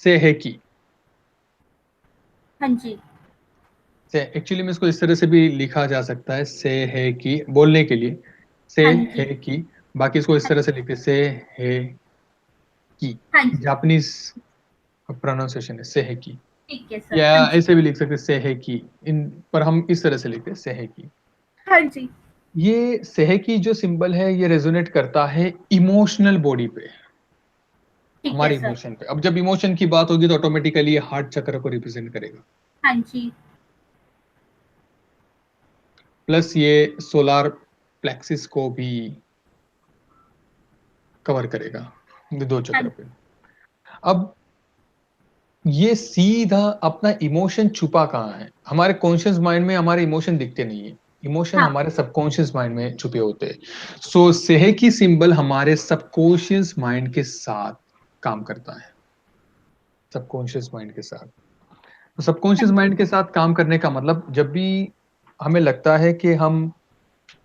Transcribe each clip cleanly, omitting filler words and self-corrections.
से है की, हाँ जी। से एक्चुअली में इसको इस तरह से भी लिखा जा सकता है, से है की बोलने के लिए, से हाँ है जी। की। बाकी इसको इस हाँ तरह से जी। लिखते से है की, हाँ जी। जापानीज प्रोनाउंसिएशन है से है की। ठीक है सर, या हाँ जी। ऐसे भी लिख सकते से है की, इन पर हम इस तरह से लिखते हैं से है की। हाँ जी। ये सेह की जो सिंबल है ये रेजोनेट करता है इमोशनल बॉडी पे, ठीक है हमारे सर। इमोशन पे। अब जब इमोशन की बात होगी तो ऑटोमेटिकली ये हार्ट चक्र को रिप्रेजेंट करेगा। हाँ जी। प्लस ये सोलार प्लेक्सिस को भी कवर करेगा, ये दो हाँ चक्र पे। अब ये सीधा अपना इमोशन छुपा कहाँ है, हमारे कॉन्शियस माइंड में हमारे इमोशन दिखते नहीं है, इमोशन हाँ। हमारे सबकॉन्शियस माइंड में छुपे होते हैं। सो सेह की सिंबल हमारे सबकॉन्शियस माइंड के साथ काम करता है, सबकॉन्शियस माइंड के साथ। तो हाँ सबकॉन्शियस जी। माइंड के साथ काम करने का मतलब, जब भी हमें लगता है कि हम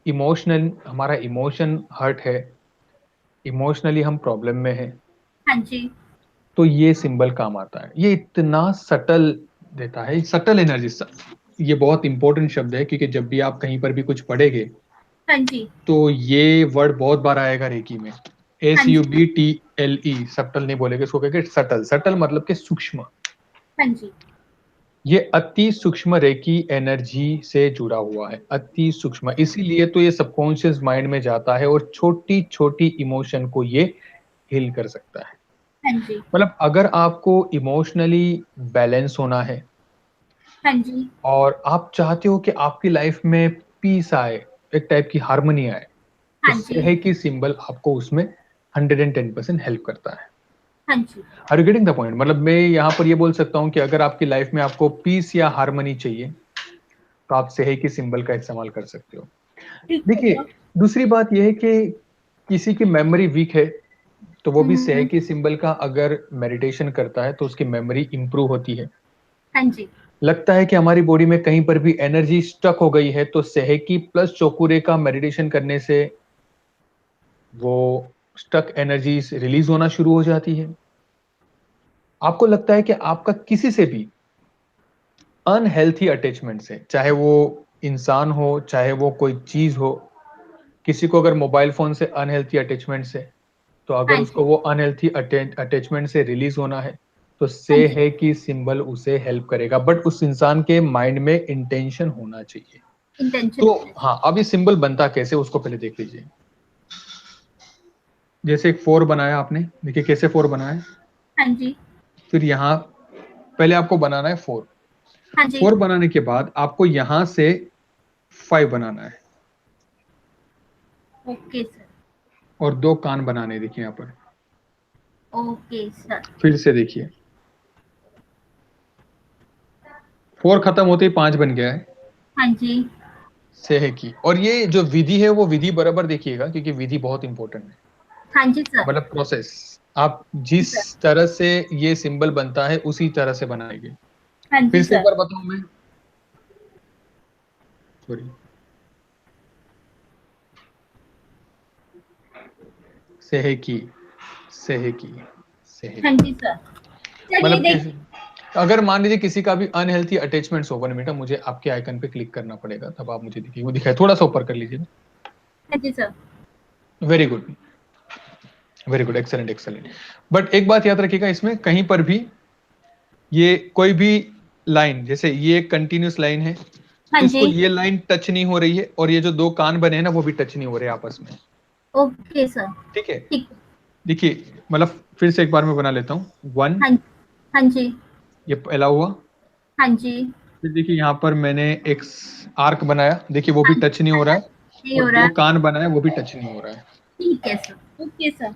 इमोशनल, हमारा इमोशन हर्ट है, इमोशनली हम प्रॉब्लम में है, हाँ जी। तो ये सिंबल काम आता है। ये इतना सटल देता है, सटल एनर्जी। ये बहुत इंपॉर्टेंट शब्द है, क्योंकि जब भी आप कहीं पर भी कुछ पढ़ेंगे हाँ जी। तो ये वर्ड बहुत बार आएगा रेकी में, हाँ जी। SUBTLE, सटल नहीं बोलेंगे इसको, कहेंगे सटल। सटल मतलब कि सूक्ष्म। हाँ जी। ये अति सूक्ष्म रेकी एनर्जी से जुड़ा हुआ है, अति सूक्ष्म। इसीलिए तो ये सबकॉन्शियस माइंड में जाता है और छोटी छोटी इमोशन को ये हील कर सकता है। हाँ जी। मतलब अगर आपको इमोशनली बैलेंस होना है हाँ जी। और आप चाहते हो कि आपकी लाइफ में पीस आए, एक टाइप की हार्मनी आए, तो हाँ जी। सेह की सिंबल आपको उसमें 110% हेल्प करता है। हाँ जी। Are you getting the point? मतलब मैं यहाँ पर ये बोल सकता हूँ कि अगर आपकी लाइफ में आपको पीस या हार्मनी चाहिए तो आप सेह की सिंबल का इस्तेमाल कर सकते हो। ठीक है देखिए, सर। दूसरी बात यह है कि किसी की मेमोरी वीक है तो वो भी सेह हम्म। की सिंबल का अगर मेडिटेशन करता है तो उसकी मेमोरी इंप्रूव होती है। हाँ जी। लगता है कि हमारी बॉडी में कहीं पर भी एनर्जी स्टक हो गई है, तो सेह की प्लस चोकुरे का मेडिटेशन करने से वो स्टक एनर्जी रिलीज होना शुरू हो जाती है। आपको लगता है कि आपका किसी से भी अनहेल्थी अटैचमेंट से, चाहे वो इंसान हो चाहे वो कोई चीज हो, किसी को अगर मोबाइल फोन से अनहेल्थी अटैचमेंट से, तो अगर हाँ उसको जी। वो अनहेल्थी अटैचमेंट से रिलीज होना है तो हाँ से जी। है कि सिंबल उसे हेल्प करेगा, बट उस इंसान के माइंड में इंटेंशन होना चाहिए। इंटेंशन तो होना चाहिए। हाँ, अब ये सिंबल बनता कैसे उसको पहले देख लीजिए। जैसे एक फोर बनाया आपने, देखिए कैसे फोर बनाया। हाँ जी। फिर यहाँ पहले आपको बनाना है फोर। हाँ जी। फोर बनाने के बाद आपको यहां से फाइव बनाना है, ओके सर। और दो कान बनाने हैं, देखिए यहाँ पर। Okay sir. फिर से देखिए, फोर खत्म होते ही पांच बन गया है हाँ जी। सेह की। और ये जो विधि है वो विधि बराबर देखिएगा, क्योंकि विधि बहुत इंपॉर्टेंट है। हाँ जी सर। मतलब प्रोसेस, आप जिस सर। तरह से ये सिंबल बनता है उसी तरह से बनाएंगे। हाँ फिर जी से एक सर। बार बताऊं मैं, सॉरी, सेह की, सेह की, सेह हाँ की। जी सर। चलिए मतलब देखिए। कैसे, अगर मान लीजिए किसी का भी अनहेल्थी अटैचमेंट्स हो, 1 मिनट, मुझे आपके आइकन पे क्लिक करना पड़ेगा तब आप मुझे दिखिए, वो दिखाए, थोड़ा सा ऊपर कर लीजिए। हाँ जी sir. Very good, very good, excellent excellent. But एक बात याद रखिएगा, इसमें कहीं पर भी ये कोई भी लाइन, जैसे ये एक कंटिन्यूस लाइन है, हाँ तो जी। इसको ये लाइन टच नहीं हो रही है, और ये जो दो कान बने हैं ना वो भी टच नहीं हो रहे आपस में। Okay sir. ठीक है, ठीक है। देखिए, मतलब फिर से एक बार मैं बना लेता हूँ। वन, हाँ। हाँ जी। ये पहला हुआ। हाँ जी। फिर देखिए यहाँ पर मैंने एक आर्क बनाया, देखिए वो भी हाँ टच नहीं जी। हो रहा है। नहीं और हो दो रहा। कान बनाए, वो भी टच नहीं हो रहा है। ठीक है सर, ओके सर।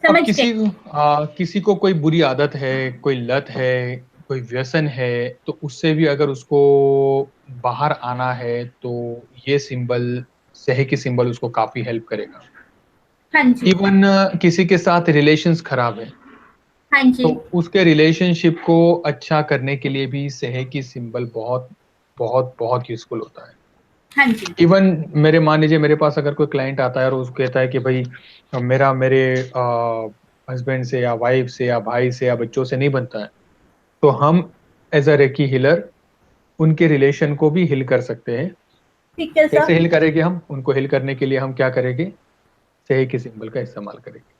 अब समझ गए। किसी को कोई बुरी आदत है, कोई लत है, कोई व्यसन है, तो उससे भी अगर उसको बाहर आना है तो ये सिंबल, सही की सिंबल उसको काफी हेल्प करेगा। हाँ जी। इवन किसी के साथ रिलेशंस खराब है हाँ तो जी। उसके रिलेशनशिप को अच्छा करने के लिए भी सहे की सिंबल बहुत बहुत बहुत यूजफुल होता है। हाँ जी। इवन मेरे, मान लीजिए मेरे पास अगर कोई क्लाइंट आता है और उसको कहता है कि भाई मेरा मेरे हस्बैंड से या वाइफ से या भाई से या बच्चों से नहीं बनता है, तो हम एज अ रेकी हीलर उनके रिलेशन को भी हिल कर सकते हैं। ठीक है कैसे सर। हिल करेंगे हम उनको? हिल करने के लिए हम क्या करेंगे? सही की सिंबल का इस्तेमाल करेंगे।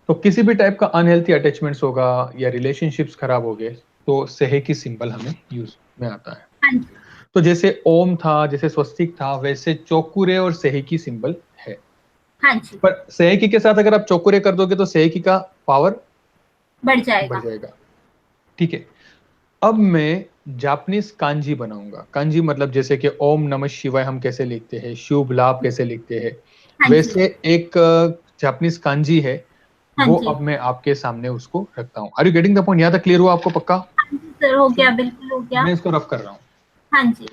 तो किसी भी टाइप का अनहेल्थी अटैचमेंट्स होगा या रिलेशनशिप्स खराब हो गए, तो सहे की सिंबल हमें यूज में आता है। हाँ जी। तो जैसे ओम था, जैसे स्वस्तिक था, वैसे चौकुरे और सहे की सिंबल है। हाँ जी। पर सहे के साथ अगर आप चौकुरे कर दोगे तो सहे का पावर बढ़ बढ़ जाएगा। जाएगा। ठीक है। अब मैं जापानीज कांजी बनाऊंगा। कांजी मतलब जैसे कि ओम नमः शिवाय हम कैसे लिखते हैं, शुभ लाभ कैसे लिखते हैं, हाँ जी। वैसे एक जापानीज कांजी है, हाँ वो जी। अब मैं आपके सामने उसको रखता हूँ। Are you getting the point? यहाँ तक क्लियर हुआ आपको? पक्का? हाँ जी सर, हो गया, बिल्कुल हो गया। मैं इसको रफ कर रहा हूँ। हाँ जी।